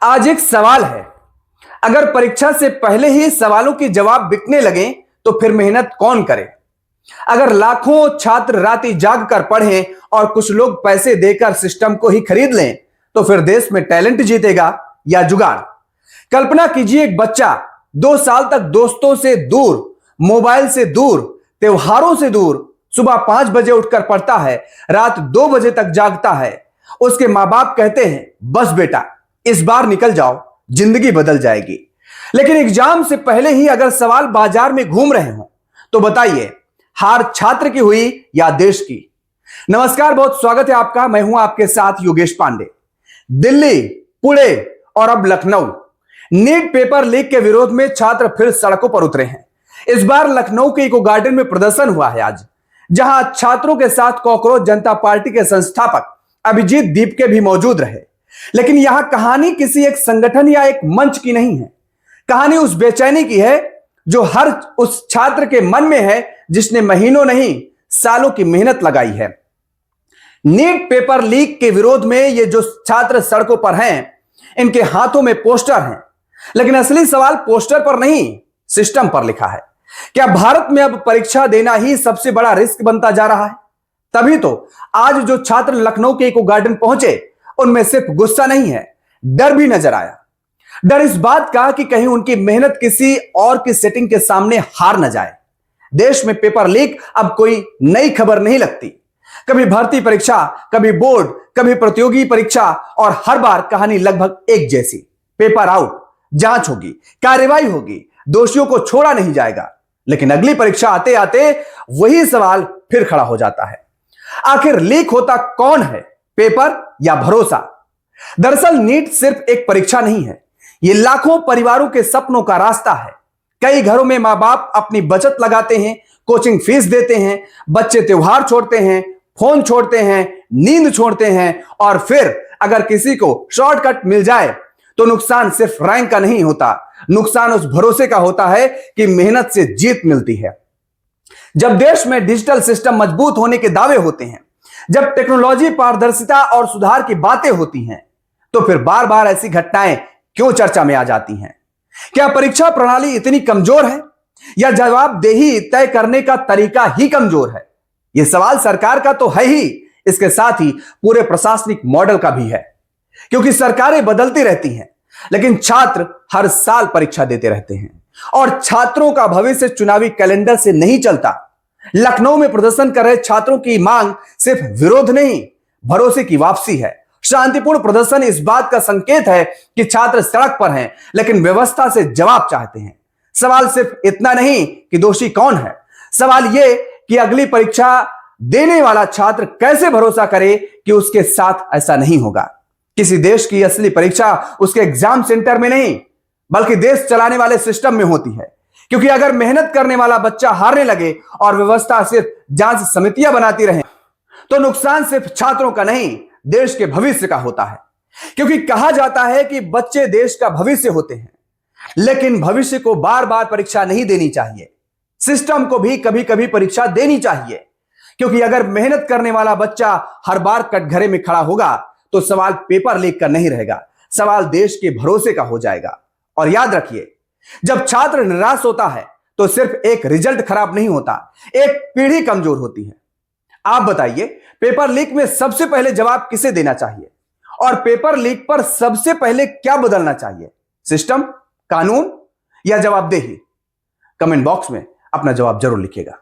आज एक सवाल है, अगर परीक्षा से पहले ही सवालों के जवाब बिकने लगे तो फिर मेहनत कौन करे। अगर लाखों छात्र राति जाग कर पढ़ें और कुछ लोग पैसे देकर सिस्टम को ही खरीद लें तो फिर देश में टैलेंट जीतेगा या जुगाड़। कल्पना कीजिए, एक बच्चा 2 साल तक दोस्तों से दूर, मोबाइल से दूर, त्योहारों से दूर, सुबह 5 बजे उठकर पढ़ता है, रात 2 बजे तक जागता है। उसके मां बाप कहते हैं, बस बेटा इस बार निकल जाओ, जिंदगी बदल जाएगी। लेकिन एग्जाम से पहले ही अगर सवाल बाजार में घूम रहे हो तो बताइए, हार छात्र की हुई या देश की। नमस्कार, बहुत स्वागत है आपका। मैं हूं आपके साथ योगेश पांडे। दिल्ली, पुणे और अब लखनऊ, नीट पेपर लीक के विरोध में छात्र फिर सड़कों पर उतरे हैं। इस बार लखनऊ के इको गार्डन में प्रदर्शन हुआ है आज, जहां छात्रों के साथ कॉकरोच जनता पार्टी के संस्थापक अभिजीत दीपके भी मौजूद रहे। लेकिन यहां कहानी किसी एक संगठन या एक मंच की नहीं है। कहानी उस बेचैनी की है जो हर उस छात्र के मन में है जिसने महीनों नहीं सालों की मेहनत लगाई है। नीट पेपर लीक के विरोध में ये जो छात्र सड़कों पर हैं, इनके हाथों में पोस्टर हैं। लेकिन असली सवाल पोस्टर पर नहीं, सिस्टम पर लिखा है। क्या भारत में अब परीक्षा देना ही सबसे बड़ा रिस्क बनता जा रहा है? तभी तो आज जो छात्र लखनऊ के इको गार्डन पहुंचे, उनमें सिर्फ गुस्सा नहीं है, डर भी नजर आया। डर इस बात का कि कहीं उनकी मेहनत किसी और की सेटिंग के सामने हार न जाए। देश में पेपर लीक अब कोई नई खबर नहीं लगती। कभी भर्ती परीक्षा, कभी बोर्ड, कभी प्रतियोगी परीक्षा, और हर बार कहानी लगभग एक जैसी। पेपर आउट, जांच होगी, कार्रवाई होगी, दोषियों को छोड़ा नहीं जाएगा। लेकिन अगली परीक्षा आते आते वही सवाल फिर खड़ा हो जाता है, आखिर लीक होता कौन है, पेपर या भरोसा? दरअसल नीट सिर्फ एक परीक्षा नहीं है, यह लाखों परिवारों के सपनों का रास्ता है। कई घरों में मां बाप अपनी बचत लगाते हैं, कोचिंग फीस देते हैं, बच्चे त्योहार छोड़ते हैं, फोन छोड़ते हैं, नींद छोड़ते हैं, और फिर अगर किसी को शॉर्टकट मिल जाए तो नुकसान सिर्फ रैंक का नहीं होता, नुकसान उस भरोसे का होता है कि मेहनत से जीत मिलती है। जब देश में डिजिटल सिस्टम मजबूत होने के दावे होते हैं, जब टेक्नोलॉजी, पारदर्शिता और सुधार की बातें होती हैं, तो फिर बार बार ऐसी घटनाएं क्यों चर्चा में आ जाती हैं? क्या परीक्षा प्रणाली इतनी कमजोर है या जवाबदेही तय करने का तरीका ही कमजोर है? यह सवाल सरकार का तो है ही, इसके साथ ही पूरे प्रशासनिक मॉडल का भी है। क्योंकि सरकारें बदलती रहती हैं, लेकिन छात्र हर साल परीक्षा देते रहते हैं, और छात्रों का भविष्य चुनावी कैलेंडर से नहीं चलता। लखनऊ में प्रदर्शन कर रहे छात्रों की मांग सिर्फ विरोध नहीं, भरोसे की वापसी है। शांतिपूर्ण प्रदर्शन इस बात का संकेत है कि छात्र सड़क पर हैं, लेकिन व्यवस्था से जवाब चाहते हैं। सवाल सिर्फ इतना नहीं कि दोषी कौन है, सवाल यह कि अगली परीक्षा देने वाला छात्र कैसे भरोसा करे कि उसके साथ ऐसा नहीं होगा। किसी देश की असली परीक्षा उसके एग्जाम सेंटर में नहीं, बल्कि देश चलाने वाले सिस्टम में होती है। क्योंकि अगर मेहनत करने वाला बच्चा हारने लगे और व्यवस्था सिर्फ जांच समितियां बनाती रहे, तो नुकसान सिर्फ छात्रों का नहीं, देश के भविष्य का होता है। क्योंकि कहा जाता है कि बच्चे देश का भविष्य होते हैं, लेकिन भविष्य को बार बार परीक्षा नहीं देनी चाहिए। सिस्टम को भी कभी कभी परीक्षा देनी चाहिए। क्योंकि अगर मेहनत करने वाला बच्चा हर बार कटघरे में खड़ा होगा तो सवाल पेपर लीक का नहीं रहेगा, सवाल देश के भरोसे का हो जाएगा। और याद रखिए, जब छात्र निराश होता है तो सिर्फ एक रिजल्ट खराब नहीं होता, एक पीढ़ी कमजोर होती है। आप बताइए, पेपर लीक में सबसे पहले जवाब किसे देना चाहिए? और पेपर लीक पर सबसे पहले क्या बदलना चाहिए? सिस्टम, कानून या जवाबदेही? कमेंट बॉक्स में अपना जवाब जरूर लिखिएगा।